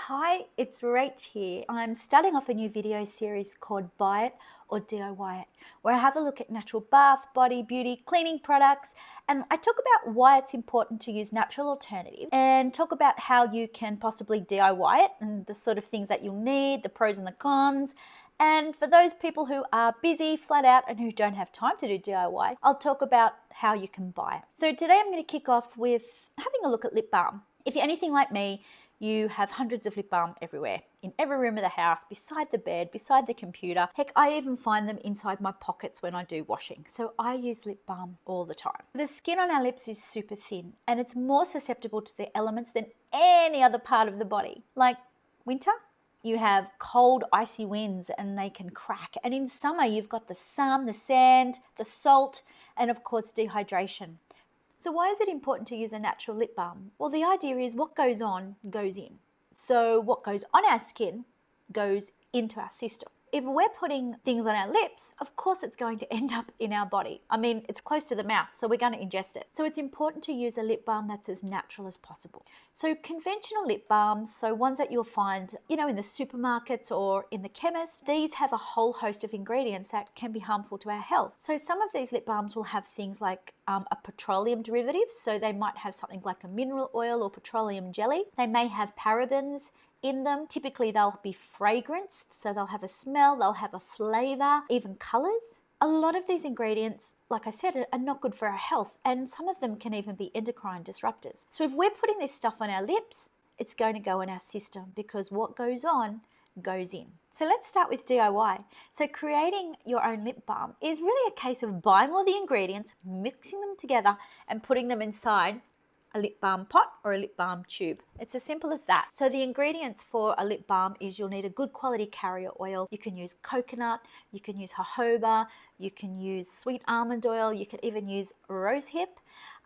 Hi, it's Rach here. I'm starting off a new video series called Buy It or DIY It, where I have a look at natural bath, body, beauty, cleaning products, and I talk about why it's important to use natural alternatives and talk about how you can possibly DIY it and the sort of things that you'll need, the pros and the cons. And for those people who are busy, flat out, and who don't have time to do DIY, I'll talk about how you can buy it. So today I'm going to kick off with having a look at lip balm. If you're anything like me, you have hundreds of lip balm everywhere, in every room of the house, beside the bed, beside the computer. Heck, I even find them inside my pockets when I do washing. So I use lip balm all the time. The skin on our lips is super thin and it's more susceptible to the elements than any other part of the body. Like winter, you have cold, icy winds and they can crack. And in summer, you've got the sun, the sand, the salt, and of course, dehydration. So why is it important to use a natural lip balm? Well, the idea is what goes on goes in. So what goes on our skin goes into our system. If we're putting things on our lips, of course it's going to end up in our body. I mean, it's close to the mouth, so we're going to ingest it. So it's important to use a lip balm that's as natural as possible. So conventional lip balms, so ones that you'll find, in the supermarkets or in the chemist, these have a whole host of ingredients that can be harmful to our health. So some of these lip balms will have things like a petroleum derivative. So they might have something like a mineral oil or petroleum jelly. They may have parabens in them. Typically they'll be fragranced, so they'll have a smell, they'll have a flavor, even colors. A lot of these ingredients, like I said, are not good for our health, and some of them can even be endocrine disruptors. So if we're putting this stuff on our lips, it's going to go in our system because what goes on goes in. So let's start with DIY. So creating your own lip balm is really a case of buying all the ingredients, mixing them together and putting them inside a lip balm pot or a lip balm tube. It's as simple as that. So the ingredients for a lip balm is you'll need a good quality carrier oil. You can use coconut, you can use jojoba, you can use sweet almond oil, you can even use rosehip,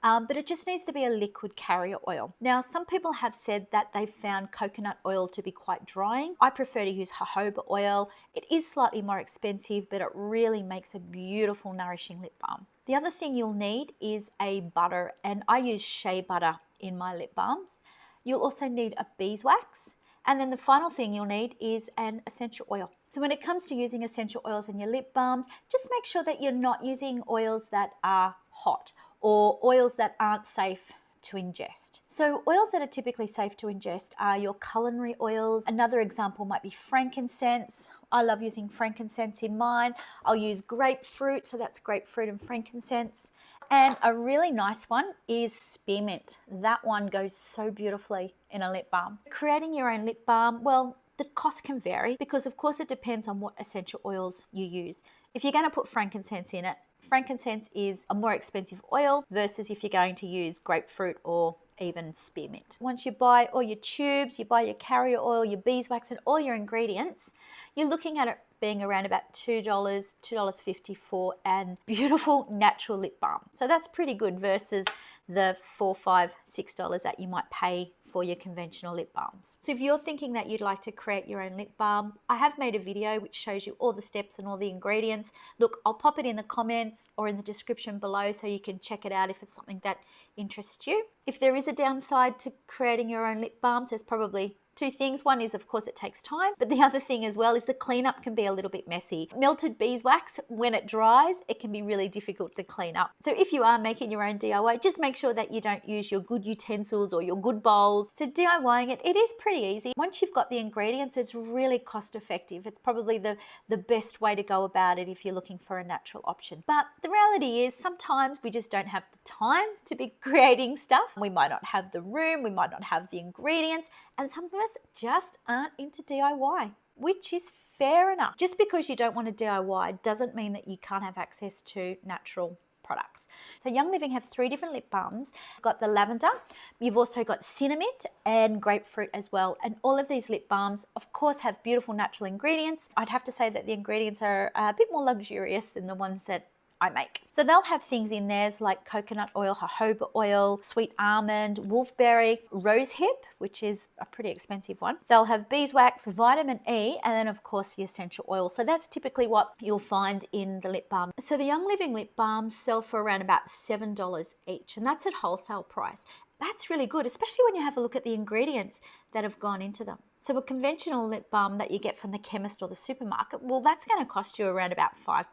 but it just needs to be a liquid carrier oil. Now, some people have said that they've found coconut oil to be quite drying. I prefer to use jojoba oil. It is slightly more expensive, but it really makes a beautiful, nourishing lip balm. The other thing you'll need is a butter, and I use shea butter in my lip balms. You'll also need a beeswax, and then the final thing you'll need is an essential oil. So when it comes to using essential oils in your lip balms, just make sure that you're not using oils that are hot or oils that aren't safe to ingest. So oils that are typically safe to ingest are your culinary oils. Another example might be frankincense. I love using frankincense in mine. I'll use grapefruit, so that's grapefruit and frankincense. And a really nice one is spearmint. That one goes so beautifully in a lip balm. Creating your own lip balm, well, the cost can vary because of course it depends on what essential oils you use. If you're going to put frankincense in it, frankincense is a more expensive oil versus if you're going to use grapefruit or even spearmint. Once you buy all your tubes, you buy your carrier oil, your beeswax and all your ingredients, you're looking at it being around about $2, $2.50 for a beautiful natural lip balm. So that's pretty good versus the $4, $5, $6 that you might pay for your conventional lip balms. So if you're thinking that you'd like to create your own lip balm, I have made a video which shows you all the steps and all the ingredients. Look, I'll pop it in the comments or in the description below so you can check it out if it's something that interests you. If there is a downside to creating your own lip balms, there's probably two things. One is, of course, it takes time, but the other thing as well is the cleanup can be a little bit messy. Melted beeswax, when it dries, it can be really difficult to clean up. So if you are making your own DIY, just make sure that you don't use your good utensils or your good bowls. So DIYing it is pretty easy. Once you've got the ingredients, it's really cost effective. It's probably the best way to go about it if you're looking for a natural option. But the reality is sometimes we just don't have the time to be creating stuff. We might not have the room, we might not have the ingredients, and some of us just aren't into DIY, which is fair enough. Just because you don't want to DIY doesn't mean that you can't have access to natural products. So Young Living have 3 different lip balms. You've got the lavender, you've also got cinnamon and grapefruit as well. And all of these lip balms, of course, have beautiful natural ingredients. I'd have to say that the ingredients are a bit more luxurious than the ones that I make. So they'll have things in there like coconut oil, jojoba oil, sweet almond, wolfberry, rosehip, which is a pretty expensive one. They'll have beeswax, vitamin E, and then of course the essential oil. So that's typically what you'll find in the lip balm. So the Young Living lip balms sell for around about $7 each, and that's at wholesale price. That's really good, especially when you have a look at the ingredients that have gone into them. So a conventional lip balm that you get from the chemist or the supermarket, well, that's going to cost you around about $5.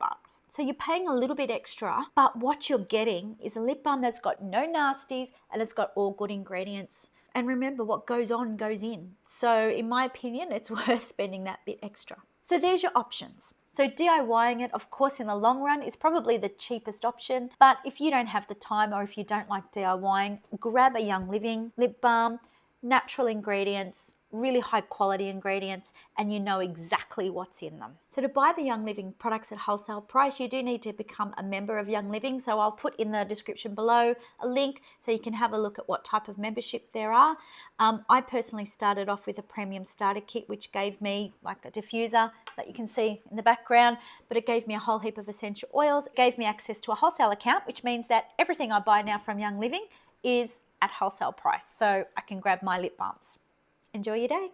So you're paying a little bit extra, but what you're getting is a lip balm that's got no nasties and it's got all good ingredients. And remember, what goes on goes in. So in my opinion, it's worth spending that bit extra. So there's your options. So DIYing it, of course, in the long run is probably the cheapest option. But if you don't have the time or if you don't like DIYing, grab a Young Living lip balm, natural ingredients, really high quality ingredients, and you know exactly what's in them. So to buy the Young Living products at wholesale price, you do need to become a member of Young Living. So I'll put in the description below a link so you can have a look at what type of membership there are. I personally started off with a premium starter kit, which gave me like a diffuser that you can see in the background, but it gave me a whole heap of essential oils. It gave me access to a wholesale account, which means that everything I buy now from Young Living is at wholesale price. So I can grab my lip balms. Enjoy your day.